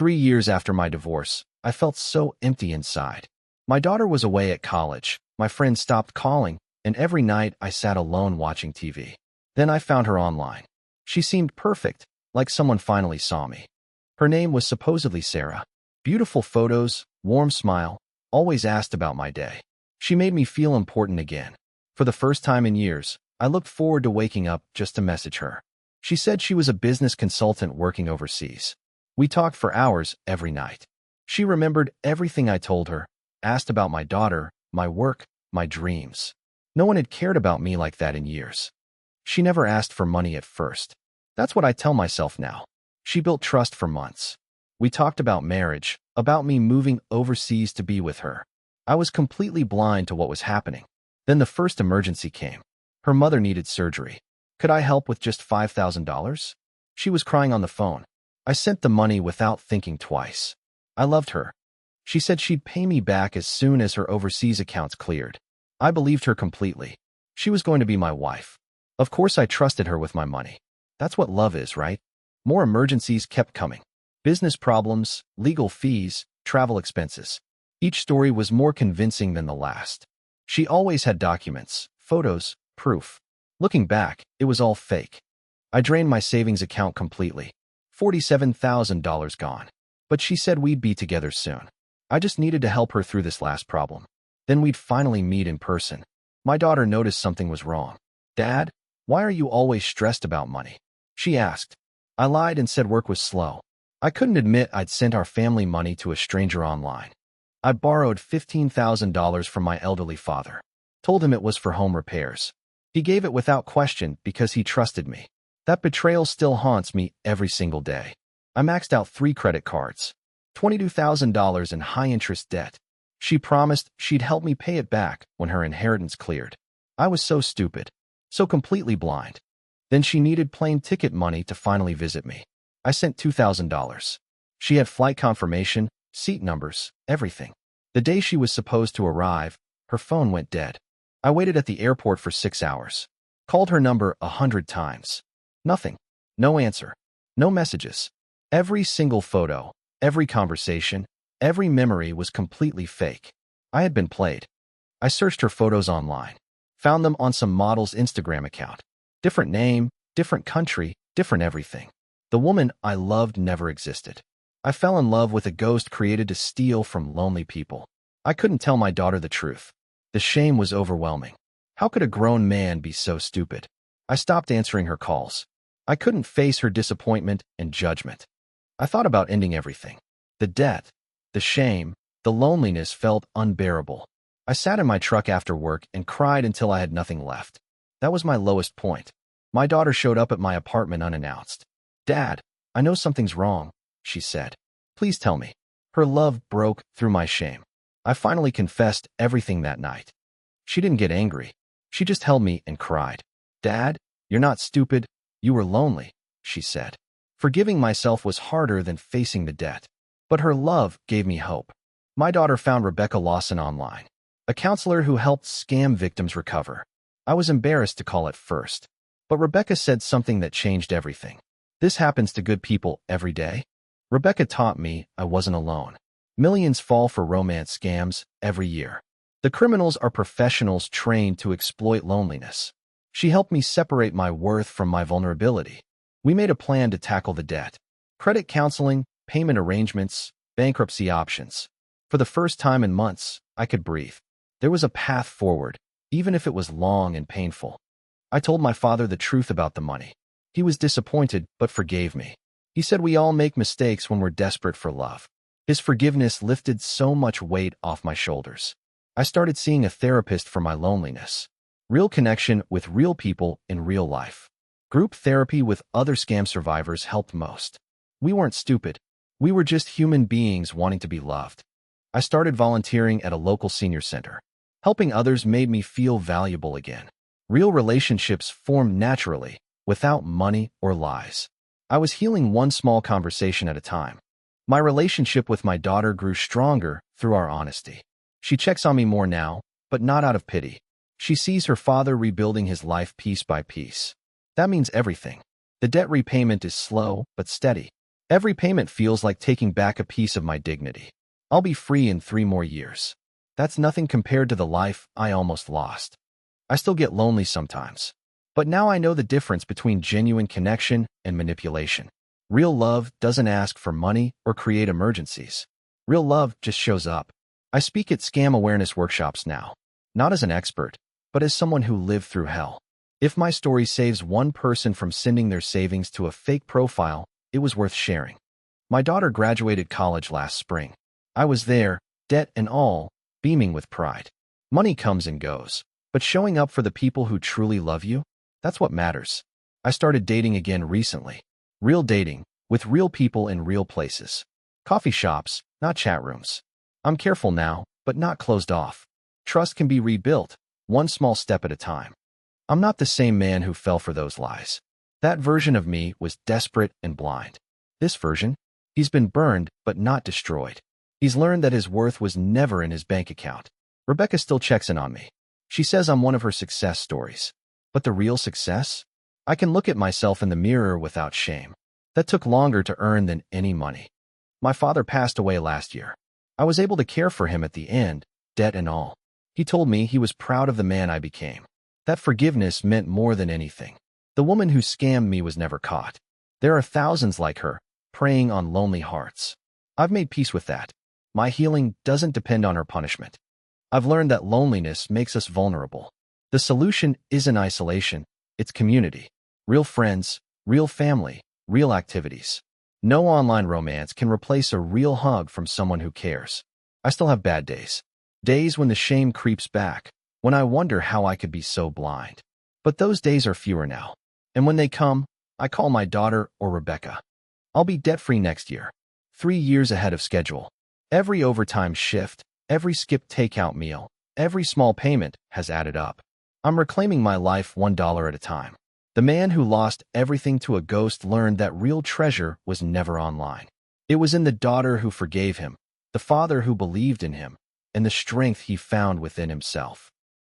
3 years after my divorce, I felt so empty inside. My daughter was away at college, my friends stopped calling, and every night I sat alone watching TV. Then I found her online. She seemed perfect, like someone finally saw me. Her name was supposedly Sarah. Beautiful photos, warm smile, always asked about my day. She made me feel important again. For the first time in years, I looked forward to waking up just to message her. She said she was a business consultant working overseas. We talked for hours every night. She remembered everything I told her, asked about my daughter, my work, my dreams. No one had cared about me like that in years. She never asked for money at first. That's what I tell myself now. She built trust for months. We talked about marriage, about me moving overseas to be with her. I was completely blind to what was happening. Then the first emergency came. Her mother needed surgery. Could I help with just $5,000? She was crying on the phone. I sent the money without thinking twice. I loved her. She said she'd pay me back as soon as her overseas accounts cleared. I believed her completely. She was going to be my wife. Of course I trusted her with my money. That's what love is, right? More emergencies kept coming. Business problems, legal fees, travel expenses. Each story was more convincing than the last. She always had documents, photos, proof. Looking back, it was all fake. I drained my savings account completely. $47,000 gone. But she said we'd be together soon. I just needed to help her through this last problem. Then we'd finally meet in person. My daughter noticed something was wrong. "Dad, why are you always stressed about money?" she asked. I lied and said work was slow. I couldn't admit I'd sent our family money to a stranger online. I borrowed $15,000 from my elderly father. Told him it was for home repairs. He gave it without question because he trusted me. That betrayal still haunts me every single day. I maxed out 3 credit cards. $22,000 in high-interest debt. She promised she'd help me pay it back when her inheritance cleared. I was so stupid, so completely blind. Then she needed plane ticket money to finally visit me. I sent $2,000. She had flight confirmation, seat numbers, everything. The day she was supposed to arrive, her phone went dead. I waited at the airport for 6 hours. Called her number 100 times. Nothing. No answer. No messages. Every single photo, every conversation, every memory was completely fake. I had been played. I searched her photos online. Found them on some model's Instagram account. Different name, different country, different everything. The woman I loved never existed. I fell in love with a ghost created to steal from lonely people. I couldn't tell my daughter the truth. The shame was overwhelming. How could a grown man be so stupid? I stopped answering her calls. I couldn't face her disappointment and judgment. I thought about ending everything. The debt, the shame, the loneliness felt unbearable. I sat in my truck after work and cried until I had nothing left. That was my lowest point. My daughter showed up at my apartment unannounced. "Dad, I know something's wrong," she said. "Please tell me." Her love broke through my shame. I finally confessed everything that night. She didn't get angry. She just held me and cried. "Dad, you're not stupid. You were lonely," she said. Forgiving myself was harder than facing the debt. But her love gave me hope. My daughter found Rebecca Lawson online, a counselor who helped scam victims recover. I was embarrassed to call at first, but Rebecca said something that changed everything. "This happens to good people every day." Rebecca taught me I wasn't alone. Millions fall for romance scams every year. The criminals are professionals trained to exploit loneliness. She helped me separate my worth from my vulnerability. We made a plan to tackle the debt. Credit counseling, payment arrangements, bankruptcy options. For the first time in months, I could breathe. There was a path forward, even if it was long and painful. I told my father the truth about the money. He was disappointed, but forgave me. He said we all make mistakes when we're desperate for love. His forgiveness lifted so much weight off my shoulders. I started seeing a therapist for my loneliness. Real connection with real people in real life. Group therapy with other scam survivors helped most. We weren't stupid. We were just human beings wanting to be loved. I started volunteering at a local senior center. Helping others made me feel valuable again. Real relationships formed naturally, without money or lies. I was healing one small conversation at a time. My relationship with my daughter grew stronger through our honesty. She checks on me more now, but not out of pity. She sees her father rebuilding his life piece by piece. That means everything. The debt repayment is slow but steady. Every payment feels like taking back a piece of my dignity. I'll be free in 3 more years. That's nothing compared to the life I almost lost. I still get lonely sometimes. But now I know the difference between genuine connection and manipulation. Real love doesn't ask for money or create emergencies. Real love just shows up. I speak at scam awareness workshops now, not as an expert, but as someone who lived through hell. If my story saves one person from sending their savings to a fake profile, it was worth sharing. My daughter graduated college last spring. I was there, debt and all, beaming with pride. Money comes and goes, but showing up for the people who truly love you, that's what matters. I started dating again recently. Real dating, with real people in real places. Coffee shops, not chat rooms. I'm careful now, but not closed off. Trust can be rebuilt, one small step at a time. I'm not the same man who fell for those lies. That version of me was desperate and blind. This version, he's been burned but not destroyed. He's learned that his worth was never in his bank account. Rebecca still checks in on me. She says I'm one of her success stories. But the real success? I can look at myself in the mirror without shame. That took longer to earn than any money. My father passed away last year. I was able to care for him at the end, debt and all. He told me he was proud of the man I became. That forgiveness meant more than anything. The woman who scammed me was never caught. There are thousands like her, preying on lonely hearts. I've made peace with that. My healing doesn't depend on her punishment. I've learned that loneliness makes us vulnerable. The solution isn't isolation, it's community. Real friends, real family, real activities. No online romance can replace a real hug from someone who cares. I still have bad days. Days when the shame creeps back, when I wonder how I could be so blind. But those days are fewer now. And when they come, I call my daughter or Rebecca. I'll be debt-free next year, 3 years ahead of schedule. Every overtime shift, every skipped takeout meal, every small payment has added up. I'm reclaiming my life $1 at a time. The man who lost everything to a ghost learned that real treasure was never online. It was in the daughter who forgave him, the father who believed in him, and the strength he found within himself.